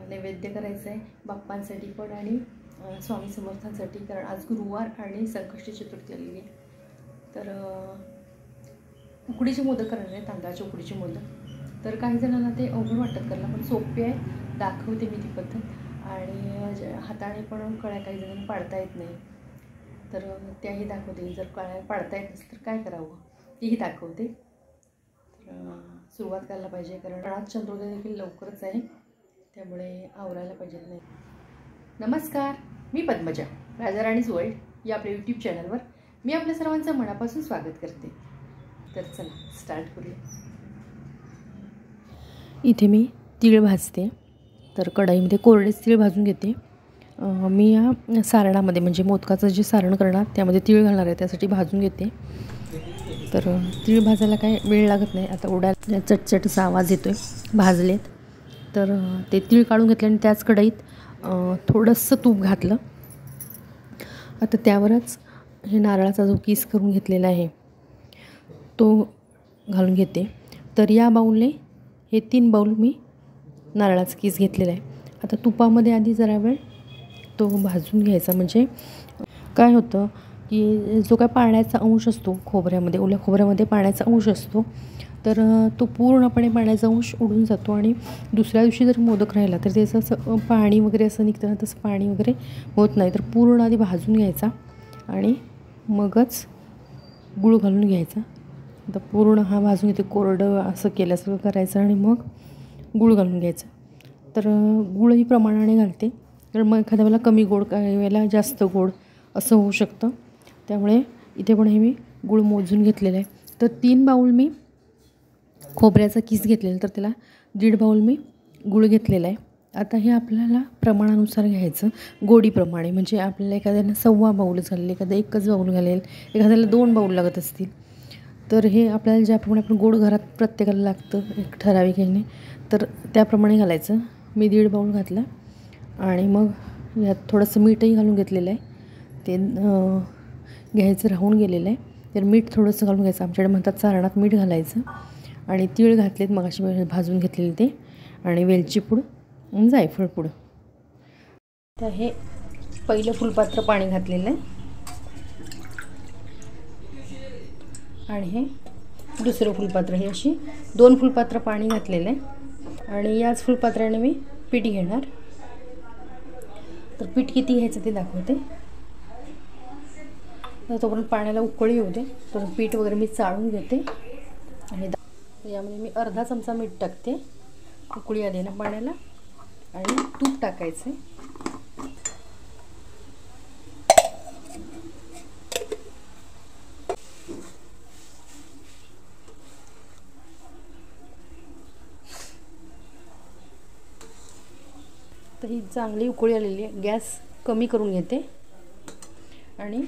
नैवेद्य करायचं आहे बाप्पांसाठी पण आणि स्वामी समर्थांसाठी, कारण आज गुरुवार आणि संकष्टी चतुर्थी आलेली आहे. तर उकडीचे मोदक करणार आहे, तांदळाचे उकडीचे मोदक. तर काही जणांना ते अवघड वाटतात करायला, पण सोपे आहे, दाखवते मी ती पद्धत. आणि हाताने पण कळ्या काही जणांना पाडता येत नाही, तर त्याही दाखवते. जर कळ्या पाडता येत नसेल तर काय करावं तेही दाखवते. तर सुरुवात करायला पाहिजे, कारण आज चंद्रोदय देखील लवकरच आहे, त्यामुळे आवरायला पाहिजेत नाही. नमस्कार, मी पद्मजा, राजाराणीज वर्ल्ड या आपल्या यूट्यूब चॅनलवर मी आपल्या सर्वांचं मनापासून स्वागत करते. तर चला स्टार्ट करूया. इथे मी तीळ भाजते, तर कढईमध्ये कोरडेच तीळ भाजून घेते. मी या सारणामध्ये म्हणजे मोदकाचं जे सारण करणार त्यामध्ये तीळ घालणार आहे, त्यासाठी भाजून घेते. तर तीळ भाजायला काय वेळ लागत नाही. आता उडाल्या चटचट असा आवाज येतो आहे, भाजलेत. तर ते तीळ काढून घेतले आणि त्याच कढईत थोडंसं तूप घातलं. आता त्यावरच हे नारळाचा जो किस करून घेतलेला आहे तो घालून घेते. तर या बाऊलने हे 3 बाऊल मी नारळाचा किस घेतलेला आहे. आता तुपामध्ये आधी जरा वेळ तो भाजून घ्यायचा, म्हणजे काय होतं की जो काय पाण्याचा अंश असतो खोबऱ्यामध्ये, ओल्या खोबऱ्यामध्ये पाण्याचा अंश असतो, तर तो पूर्णपणे पाण्याचा अंश उडून जातो. आणि दुसऱ्या दिवशी जर मोदक राहिला तर त्याचं असं पाणी वगैरे असं निघतं, तसं पाणी वगैरे होत नाही. तर पूर्ण आधी भाजून घ्यायचा आणि मगच गूळ घालून घ्यायचा. आता पूर्ण हा भाजून घेते, कोरडं असं केल्यासारखं करायचं आणि मग गूळ घालून घ्यायचं. तर गूळही प्रमाणाने घालते, तर मग एखाद्या वेळेला कमी गोड, काही वेळेला जास्त गोड असं होऊ शकतं. त्यामुळे इथे पण हे मी गूळ मोजून घेतलेलं आहे. तर 3 बाऊल मी खोबऱ्याचा किस घेतलेला, तर त्याला 1.5 बाऊल मी गूळ घेतलेला आहे. आता हे आपल्याला प्रमाणानुसार घ्यायचं, गोडीप्रमाणे. म्हणजे आपल्याला एखाद्याला 1.25 बाऊल घालेल, एखादा 1च बाऊल घालेल, एखाद्याला 2 बाऊल लागत असतील. तर हे आपल्याला ज्याप्रमाणे आपण गोड घरात प्रत्येकाला लागतं एक ठराविक ह्याने, तर त्याप्रमाणे घालायचं. मी 1.5 बाऊल घातला आणि मग यात थोडंसं मीठही घालून घेतलेलं आहे, ते घ्यायचं राहून गेलेलं आहे. तर मीठ थोडंसं घालून घ्यायचं, आमच्याकडे म्हणतात सारणात मीठ घालायचं. आणि तीळ घातलेत मगाशी भाजून घेतलेले ते, आणि वेलची पूड, जायफळ पूड. तर हे पहिलं फुलपात्र पाणी घातलेलं आहे आणि हे दुसरं फुलपात्र, हे अशी 2 फुलपात्र पाणी घातलेलं आहे. आणि याच फुलपात्राने मी पीठ घेणार. तर पीठ किती घ्यायचं ते दाखवते. तर तोपर्यंत पाण्याला उकळी येऊ दे. तर पीठ वगैरे मी चाळून घेते आणि यामध्ये मी अर्धा चमचा मीठ टाकते, उकळी आली ना पाण्याला. आणि तूप टाकायचं. तर ही चांगली उकळी आलेली आहे, गॅस कमी करून घेते. आणि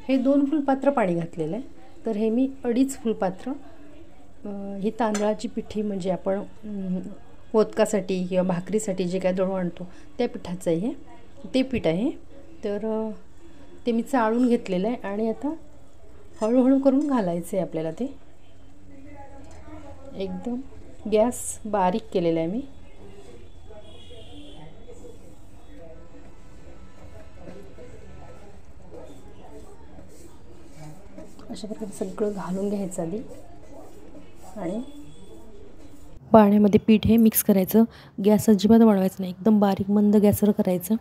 हे 2 फुलपात्र पाणी घातलेलं आहे, तर हे मी 2.5 फुलपात्र ही तांदळाची पिठी, म्हणजे आपण मोदकासाठी किंवा भाकरीसाठी जे काय दळून आणतो त्या पिठाचं आहे, ते पीठ आहे. तर ते मी चाळून घेतलेलं आहे आणि आता हळूहळू करून घालायचं आहे आपल्याला. ते एकदम गॅस बारीक केलेला आहे मी. अशा प्रकारे सगळं घालून घ्यायचं आधी आणि पाण्यामध्ये पीठ हे मिक्स करायचं. गॅस अजिबात वाढवायचं नाही, एकदम बारीक मंद गॅसवर करायचं.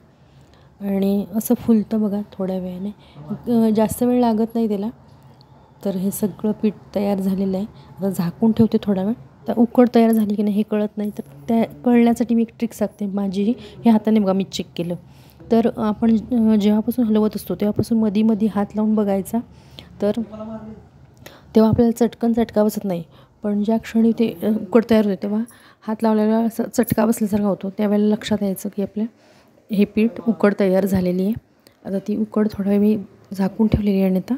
आणि असं फुलतं बघा थोड्या वेळाने, जास्त वेळ लागत नाही त्याला. तर हे सगळं पीठ तयार झालेलं आहे. आता झाकून ठेवते थोडा वेळ. तर उकड तयार झाली की नाही हे कळत नाही, तर त्या कळण्यासाठी मी एक ट्रिक सांगते माझी. हे हाताने बघा मी चेक केलं. तर आपण जेव्हापासून हलवत असतो तेव्हापासून मधी हात लावून बघायचा, तर तेव्हा आपल्याला चटकन चटका बसत नाही. पण ज्या क्षणी ते उकड तयार होते तेव्हा हात लावलेला असं चटका बसल्यासारखा होतो. त्यावेळेला लक्षात यायचं की आपल्या हे पीठ उकड तयार झालेली आहे. आता ती उकड थोडा वेळ मी झाकून ठेवलेली आहे आणि आता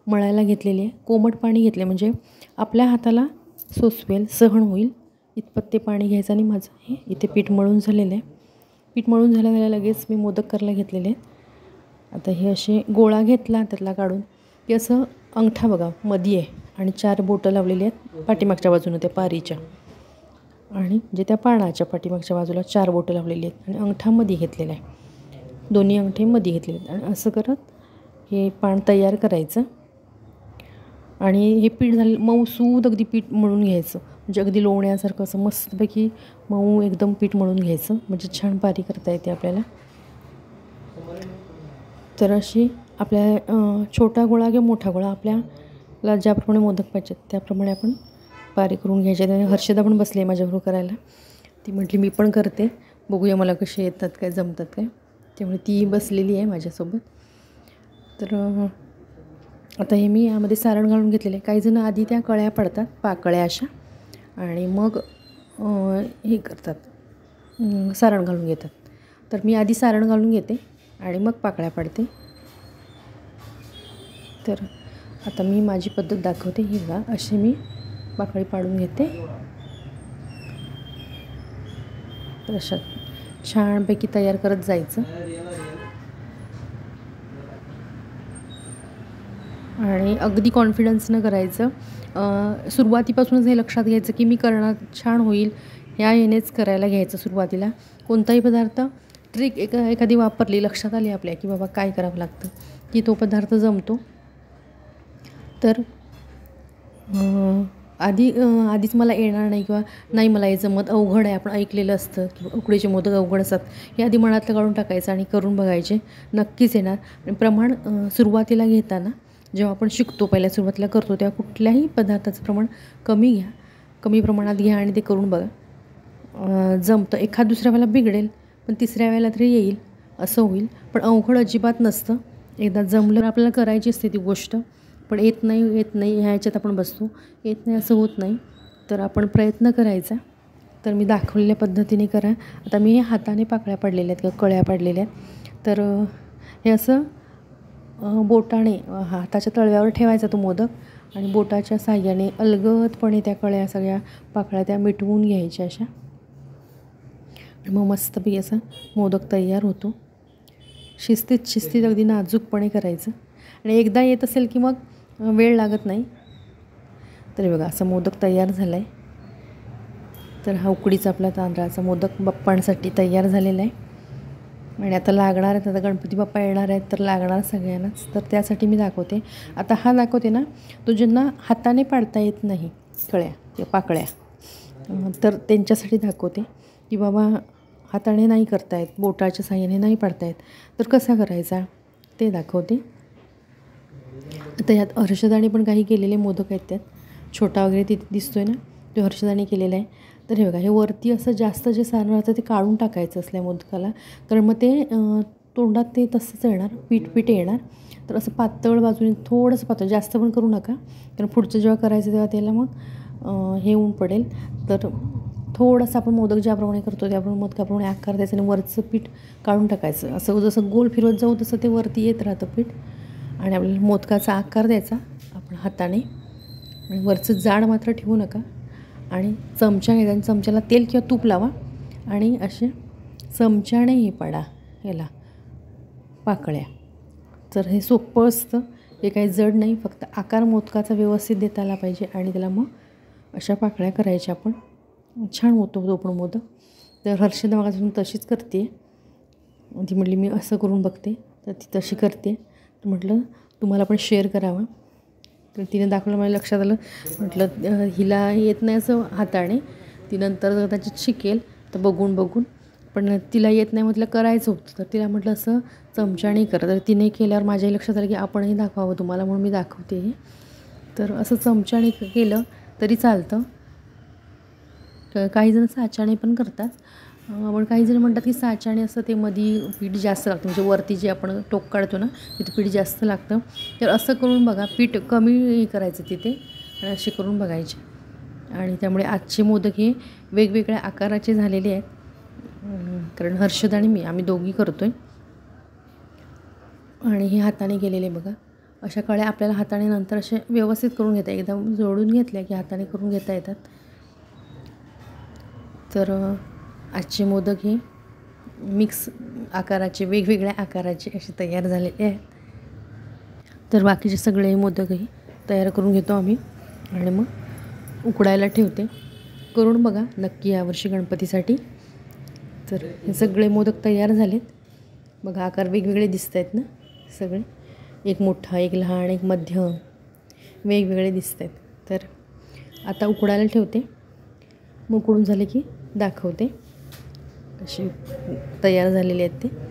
मळायला घेतलेली आहे. कोमट पाणी घेतले म्हणजे आपल्या हाताला सोसवेल, सहन होईल इतपत ते पाणी घ्यायचं. आणि माझं हे इथे पीठ मळून झालेलं आहे. पीठ मळून झाल्यावर लगेच मी मोदक करायला घेतलेले आहेत. आता हे असे गोळा घेतला त्यातला काढून, की असं अंगठा बघा मध्ये आहे आणि 4 बोटं लावलेली आहेत पाठीमागच्या बाजूनं त्या पारीच्या. आणि जे त्या पानाच्या पाठीमागच्या बाजूला 4 बोटं लावलेली आहेत आणि अंगठा मध्ये घेतलेला आहे, दोन्ही अंगठे मध्ये घेतलेले आहेत. आणि असं करत हे पान तयार करायचं. आणि हे पीठ झालं मऊसूद अगदी पीठ मळून घ्यायचं, म्हणजे अगदी लोण्यासारखं असं मस्तपैकी मऊ एकदम पीठ मळून घ्यायचं, म्हणजे छान पारी करता येते आपल्याला. तर अशी आपल्या छोटा गोळा किंवा मोठा गोळा आपल्याला ज्याप्रमाणे मोदक पाहिजेत त्याप्रमाणे आपण पारी करून घ्यायचे. आणि हर्षदा पण बसली आहे माझ्याबरोबर करायला. ती म्हटली मी पण करते, बघूया मला कसे येतात काय, जमतात काय. त्यामुळे ती बसलेली आहे माझ्यासोबत. तर आता हे मी यामध्ये सारण घालून घेतलेलं आहे. काही जण आधी त्या कळ्या पडतात, पाकळ्या अशा, आणि मग हे करतात, सारण घालून घेतात. तर मी आधी सारण घालून घेते आणि मग पाकळ्या पाडते. तर आता मी माझी पद्धत दाखवते. ही बघा, अशी मी पाकळी पाडून घेते. तर अशा छानपैकी तयार करत जायचं. आणि अगदी कॉन्फिडन्सनं करायचं. सुरुवातीपासूनच हे लक्षात घ्यायचं की मी करणार, छान होईल ह्या येणेच करायला घ्यायचं. सुरुवातीला कोणताही पदार्थ ट्रिक एखादी वापरली, लक्षात आली आपल्या की बाबा काय करावं लागतं, की तो पदार्थ जमतो. तर आधीच मला येणार नाही किंवा नाही मला हे जमत, अवघड आहे, आपण ऐकलेलं असतं की उकडीचे मोदक अवघड असतात, हे आधी मनातलं काढून टाकायचं आणि करून बघायचे, नक्कीच येणार. आणि प्रमाण सुरुवातीला घेताना, जेव्हा आपण शिकतो, पहिल्या सुरुवातीला करतो, तेव्हा कुठल्याही पदार्थाचं प्रमाण कमी घ्या, कमी प्रमाणात घ्या आणि ते करून बघा. जमतं. एखाद दुसऱ्या वेळेला बिघडेल, पण तिसऱ्या वेळेला तरी येईल, असं होईल. पण अवघड अजिबात नसतं. एकदा जमलं आपल्याला करायची असते ती गोष्ट, पण येत नाही ह्या ह्याच्यात आपण बसतो, येत नाही असं होत नाही. तर आपण प्रयत्न करायचा. तर मी दाखवलेल्या पद्धतीने करा. आता मी हे हाताने पाकळ्या पाडलेल्या आहेत किंवा कळ्या पाडलेल्या आहेत. तर हे असं बोटाने हाताच्या तळव्यावर ठेवायचा तो मोदक आणि बोटाच्या साहाय्याने अलगदपणे त्या कळ्या सगळ्या पाकळ्या त्या मिटवून घ्यायच्या अशा. मग मस्तपैकी असा मोदक तयार होतो. शिस्तीत अगदी नाजूकपणे करायचं. आणि एकदा येत असेल की मग वेळ लागत नाही. तर बघा, असा मोदक तयार झाला आहे. तर हा उकडीचा आपला तांदळाचा मोदक बाप्पांसाठी तयार झालेला आहे. आणि आता लागणार आहेत, आता गणपती बाप्पा येणार आहेत, तर लागणार सगळ्यांनाच. तर त्यासाठी मी दाखवते. आता हा दाखवते ना, तो ज्यांना हाताने पाडता येत नाही कळ्या किंवा पाकळ्या, तर त्यांच्यासाठी दाखवते की बाबा हाताने नाही करता येत, बोटाच्या साहाय्याने नाही पाडता येत, तर कसा करायचा ते दाखवते. आता यात हर्षदाने पण काही केलेले मोदक आहेत. त्यात छोटा वगैरे तिथे दिसतो आहे ना, तो हर्षदाने केलेला आहे. तर हे बघा, हे वरती असं जास्त जे सारण राहतं ते काढून टाकायचं असल्या मोदकाला, कारण मग ते तोंडात ते तसंच येणार, पीठ येणार. तर असं पातळ बाजूने थोडंसं पातळ, जास्त पण करू नका, कारण पुढचं जेव्हा करायचं तेव्हा त्याला मग हे होऊन पडेल. तर थोडंसं आपण मोदक ज्याप्रमाणे करतो त्याप्रमाणे मोदकाप्रमाणे आकार द्यायचं आणि वरचं पीठ काढून टाकायचं. असं जसं गोल फिरवत जाऊ तसं ते वरती येत राहतं पीठ. आणि आपल्याला मोदकाचा आकार द्यायचा आपण हाताने. आणि वरचं जाड मात्र ठेवू नका. आणि चमचा घ्यायचा आणि चमच्याला तेल किंवा तूप लावा आणि असे चमच्याने हे पाडा याला पाकळ्या. तर हे सोपं असतं, हे काही जड नाही, फक्त आकार मोदकाचा व्यवस्थित देता आला पाहिजे. आणि त्याला मग अशा पाकळ्या करायच्या आपण. छान होतो तो पण मोदक. तर हर्षदा मागापासून तशीच करते. ती म्हटली मी असं करून बघते, तर ती तशी करते. तर म्हटलं तुम्हाला पण शेअर करावं. तर तिने दाखवलं, मला लक्षात आलं, म्हटलं हिला येत नाही असं हाताने, ती नंतर कदाचित शिकेल तर बघून, पण तिला येत नाही म्हटलं करायचं होतं. तर तिला म्हटलं असं चमच्याने कर. तर तिने केल्यावर माझ्याही लक्षात आलं की आपणही दाखवावं तुम्हाला, म्हणून मी दाखवते हे. तर असं चमच्याने केलं तरी चालतं. काही जण साच्याने पण करतात, पण काही जण म्हणतात की साच्याने असं ते मधी पीठ जास्त लागतं, म्हणजे वरती जे आपण टोक काढतो ना तिथे पीठ जास्त लागतं. तर असं करून बघा, पीठ कमी करायचं तिथे आणि असे करून बघायचे. आणि त्यामुळे आजचे मोदक हे वेगवेगळ्या आकाराचे झालेले आहेत, कारण हर्षद आणि मी आम्ही दोघी करतो आहे. आणि हे हाताने केलेले बघा, अशा कळ्या आपल्याला हाताने नंतर असे व्यवस्थित करून घेता, एकदम जोडून घेतल्या की हाताने करून घेता येतात. तर आजचे मोदक हे मिक्स आकाराचे, वेगवेगळ्या आकाराचे असे तयार झालेले आहेत. तर बाकीचे सगळे मोदकही तयार करून घेतो आम्ही आणि मग उकडायला ठेवते. करून बघा नक्की यावर्षी गणपतीसाठी. तर हे सगळे मोदक तयार झालेत बघा. आकार वेगवेगळे दिसत आहेत ना सगळे, एक मोठा, एक लहान, एक मध्यम, वेगवेगळे दिसत आहेत. तर आता उकडायला ठेवते, मग उकडून झाले की दाखवते कसे तयार झालेले आहेत ते.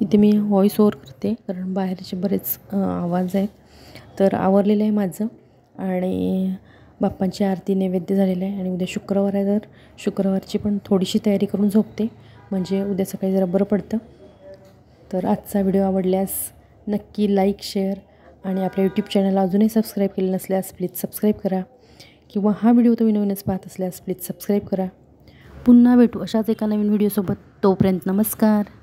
इथे मी व्हॉइस ओव्हर करते कारण बाहेरचे बरेच आवाज आहेत. तर आवरलेलं आहे माझं आणि बाप्पांची आरती नैवेद्य झालेलं आहे. आणि उद्या शुक्रवार आहे, तर शुक्रवारची पण थोडीशी तयारी करून झोपते म्हणजे उद्या सकाळी जरा बरं पडतं. तर आजचा व्हिडिओ आवडल्यास नक्की लाईक, शेअर आणि आपल्या यूट्यूब चॅनलला अजूनही सबस्क्राईब केलं नसल्यास प्लीज सबस्क्राईब करा, किंवा हा व्हिडिओ तुम्ही नवीनच पाहत असल्यास प्लीज सबस्क्राईब करा. पुन्हा भेटू अशाच एका नवीन व्हिडिओसोबत. तोपर्यंत नमस्कार.